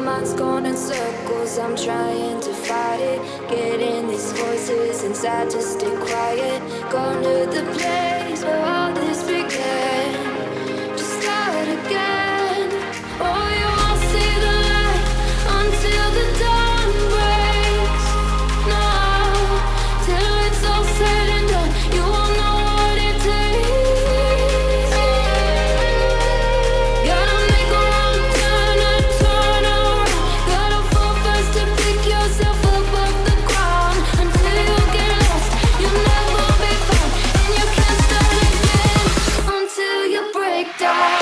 mind's going in circles, I'm trying to fight it. Getting these voices inside to stay quiet. Going to the place where all this began. Just start again. Oh, you won't see the light until the dawn breaks. No, till it's all said and done, you won't know what it takes. Gotta make a wrong turn and turn around. Gotta fall fast to pick yourself up off the ground. Until you get lost, you'll never be found. And you can't start again until you break down.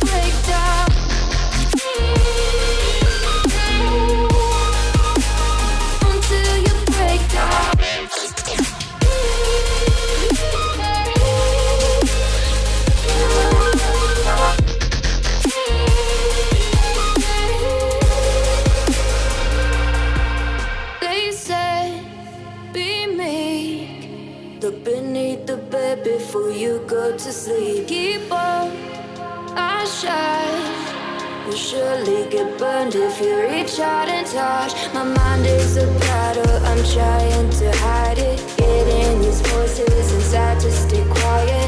Break down. Until you break down. They said, be meek. Look beneath the bed before you go to sleep. Keep on, I shine. You'll surely get burned if you reach out and touch. My mind is a battle, I'm trying to hide it. Getting these voices inside to stay quiet.